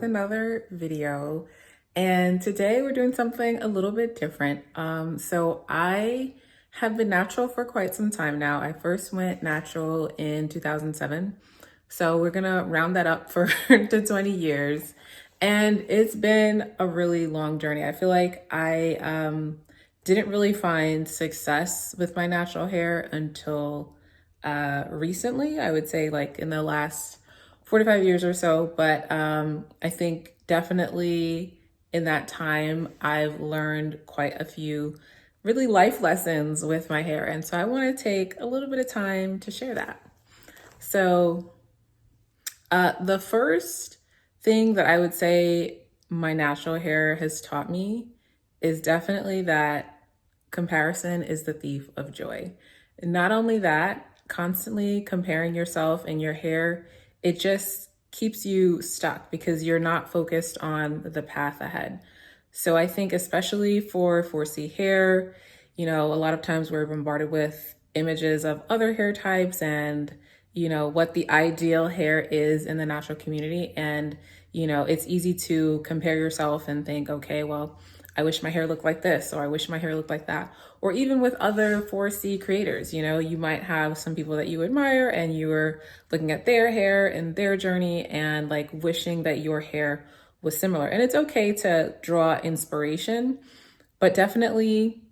with another video. And today we're doing something a little bit different. So I have been natural for quite some time now. I first went natural in 2007. So we're gonna round that up for to 20 years. And it's been a really long journey. I feel like I didn't really find success with my natural hair until recently. I would say like in the last 45 years or so. But I think definitely in that time, I've learned quite a few really life lessons with my hair. And so I want to take a little bit of time to share that. So the first thing that I would say my natural hair has taught me is definitely that comparison is the thief of joy. Not only that, constantly comparing yourself and your hair, it just keeps you stuck because you're not focused on the path ahead. So I think especially for 4C hair, a lot of times we're bombarded with images of other hair types and what the ideal hair is in the natural community. And, it's easy to compare yourself and think, okay, well, I wish my hair looked like this, or I wish my hair looked like that. Or even with other 4C creators, you might have some people that you admire and you are looking at their hair and their journey and like wishing that your hair was similar. And it's okay to draw inspiration, but definitely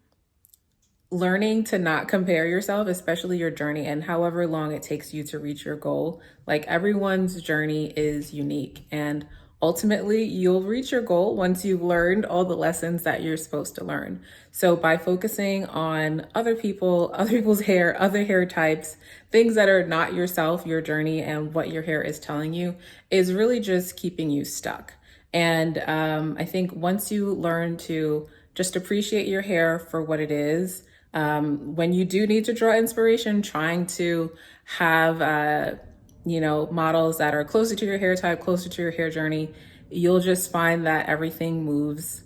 learning to not compare yourself, especially your journey and however long it takes you to reach your goal. Like everyone's journey is unique, and ultimately you'll reach your goal once you've learned all the lessons that you're supposed to learn. So by focusing on other people, other people's hair, other hair types, things that are not yourself, your journey and what your hair is telling you is really just keeping you stuck. And I think once you learn to just appreciate your hair for what it is, when you do need to draw inspiration, trying to have, models that are closer to your hair type, closer to your hair journey, you'll just find that everything moves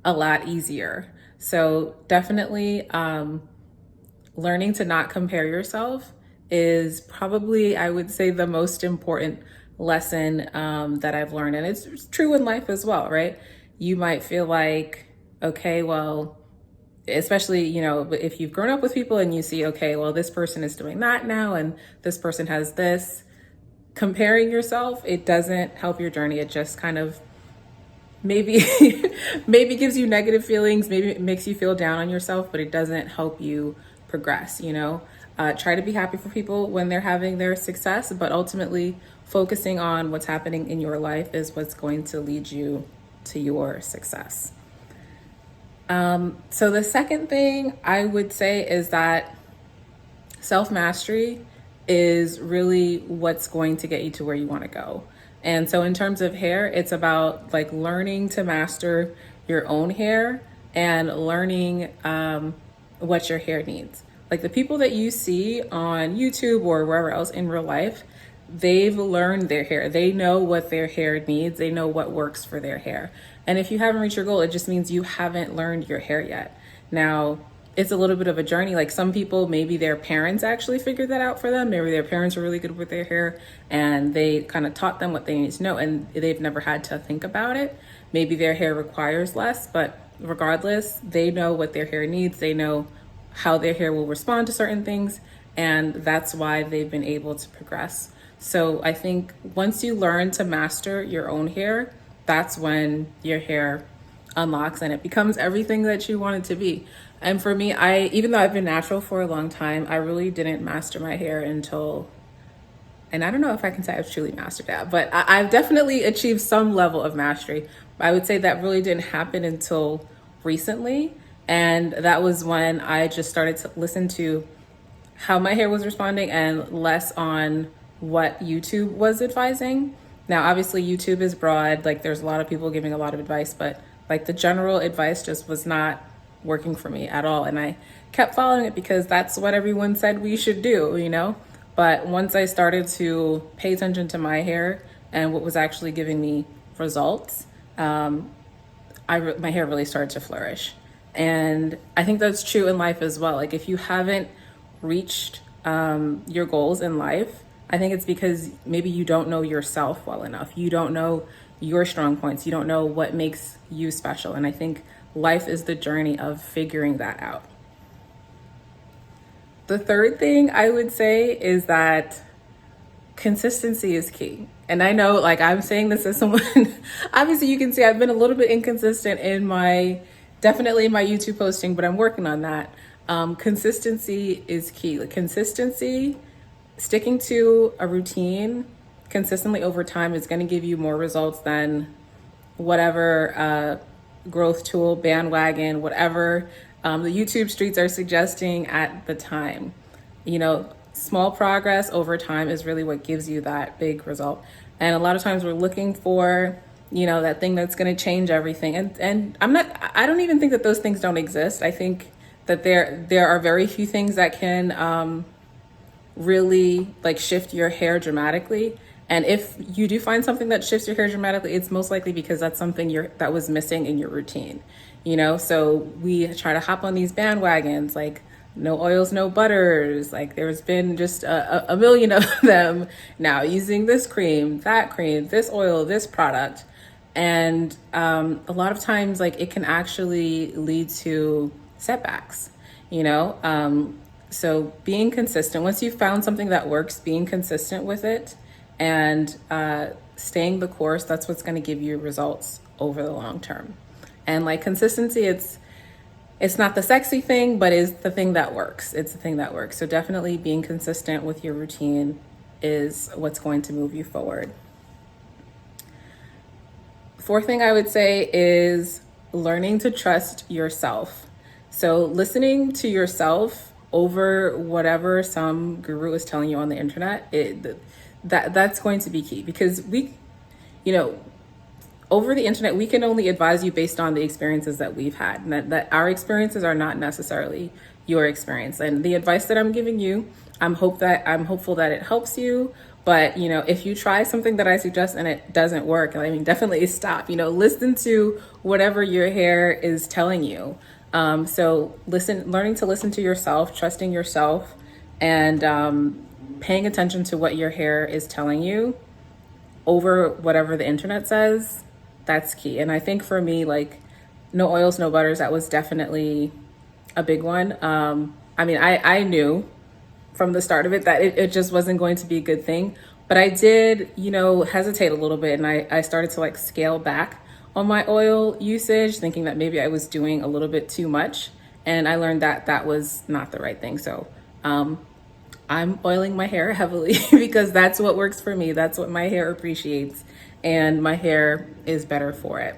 a lot easier. So definitely learning to not compare yourself is probably, I would say, the most important lesson that I've learned. And it's true in life as well, right? You might feel like, okay, well, especially, if you've grown up with people and you see, okay, well, this person is doing that now and this person has this, comparing yourself, it doesn't help your journey. It just kind of maybe maybe gives you negative feelings, maybe it makes you feel down on yourself, but it doesn't help you progress. Try to be happy for people when they're having their success, but ultimately focusing on what's happening in your life is what's going to lead you to your success. So the second thing I would say is that self-mastery is really what's going to get you to where you want to go. And so in terms of hair, it's about like learning to master your own hair and learning what your hair needs. Like the people that you see on YouTube or wherever else in real life, they've learned their hair. They know what their hair needs. They know what works for their hair. And if you haven't reached your goal, it just means you haven't learned your hair yet. Now, it's a little bit of a journey. Like some people, maybe their parents actually figured that out for them. Maybe their parents are really good with their hair and they kind of taught them what they need to know and they've never had to think about it. Maybe their hair requires less, but regardless, they know what their hair needs. They know how their hair will respond to certain things. And that's why they've been able to progress. So I think once you learn to master your own hair, that's when your hair unlocks and it becomes everything that you want it to be. And for me, even though I've been natural for a long time, I really didn't master my hair until, and I don't know if I can say I've truly mastered that, but I've definitely achieved some level of mastery. I would say that really didn't happen until recently. And that was when I just started to listen to how my hair was responding and less on what YouTube was advising. Now, obviously YouTube is broad, like there's a lot of people giving a lot of advice, but like the general advice just was not working for me at all. And I kept following it because that's what everyone said we should do, But once I started to pay attention to my hair and what was actually giving me results, my hair really started to flourish. And I think that's true in life as well. Like if you haven't reached your goals in life, I think it's because maybe you don't know yourself well enough. You don't know your strong points. You don't know what makes you special. And I think life is the journey of figuring that out. The third thing I would say is that consistency is key. And I know, like, I'm saying this as someone, obviously you can see I've been a little bit inconsistent in definitely in my YouTube posting, but I'm working on that. Consistency is key. Like, consistency, sticking to a routine consistently over time is going to give you more results than whatever growth tool, bandwagon, whatever the YouTube streets are suggesting at the time. You know, small progress over time is really what gives you that big result. And a lot of times we're looking for, you know, that thing that's going to change everything. And I don't even think that those things don't exist. I think that there are very few things that can really like shift your hair dramatically. And if you do find something that shifts your hair dramatically, it's most likely because that's something that was missing in your routine. You know, so we try to hop on these bandwagons, like no oils, no butters. Like, there's been just a million of them now, using this cream, this oil, this product. And a lot of times, like, it can actually lead to setbacks, you know? So being consistent, once you've found something that works, being consistent with it and staying the course, that's what's going to give you results over the long term. And like, consistency, it's not the sexy thing, but is the thing that works. It's the thing that works. So definitely being consistent with your routine is what's going to move you forward. Fourth thing I would say is learning to trust yourself. So listening to yourself over whatever some guru is telling you on the internet, that's going to be key, because over the internet, we can only advise you based on the experiences that we've had, and that our experiences are not necessarily your experience. And the advice that I'm giving you, I'm hopeful that it helps you. But, you know, if you try something that I suggest and it doesn't work, I mean, definitely stop. You know, listen to whatever your hair is telling you. So learning to listen to yourself, trusting yourself, and paying attention to what your hair is telling you over whatever the internet says, that's key. And I think for me, like, no oils, no butters, that was definitely a big one. I mean, I knew from the start of it that it just wasn't going to be a good thing. But I did, you know, hesitate a little bit, and I started to like scale back on my oil usage, thinking that maybe I was doing a little bit too much. And I learned that that was not the right thing. So I'm oiling my hair heavily because that's what works for me. That's what my hair appreciates, and my hair is better for it.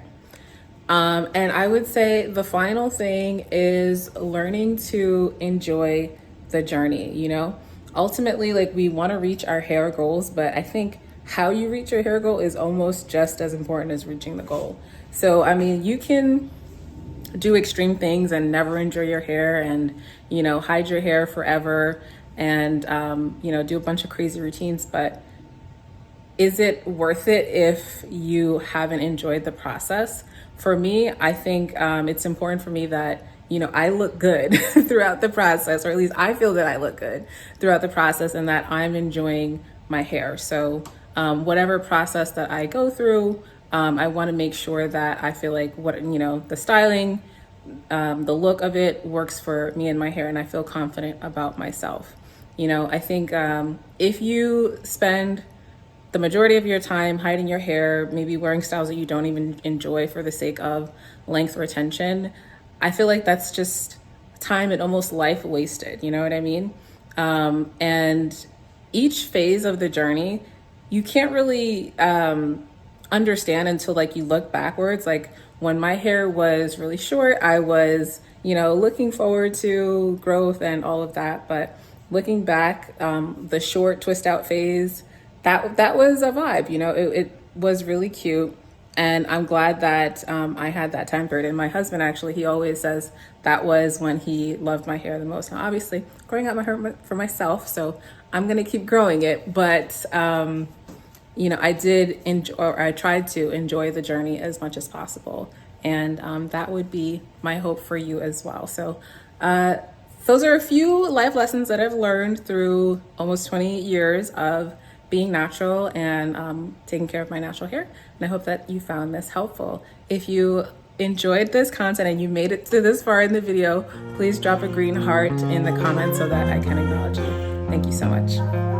And I would say the final thing is learning to enjoy the journey. You know, ultimately, like, we want to reach our hair goals, but I think how you reach your hair goal is almost just as important as reaching the goal. So, I mean, you can do extreme things and never enjoy your hair, and, you know, hide your hair forever, and, you know, do a bunch of crazy routines. But is it worth it if you haven't enjoyed the process? For me, I think it's important for me that, you know, I look good throughout the process, or at least I feel that I look good throughout the process, and that I'm enjoying my hair. So whatever process that I go through, I want to make sure that I feel like the styling, the look of it works for me and my hair, and I feel confident about myself. You know, I think if you spend the majority of your time hiding your hair, maybe wearing styles that you don't even enjoy for the sake of length retention, I feel like that's just time and almost life wasted. You know what I mean? And each phase of the journey, you can't really understand until like you look backwards. Like, when my hair was really short, I was, you know, looking forward to growth and all of that. But looking back, the short twist out phase, that was a vibe. You know, it was really cute. And I'm glad that I had that time period. And my husband, actually, he always says that was when he loved my hair the most. Now, obviously, growing out my hair for myself, so I'm going to keep growing it. But, you know, I did enjoy, or I tried to enjoy the journey as much as possible. And that would be my hope for you as well. So those are a few life lessons that I've learned through almost 20 years of being natural and taking care of my natural hair. And I hope that you found this helpful. If you enjoyed this content and you made it to this far in the video, please drop a green heart in the comments so that I can acknowledge you. Thank you so much.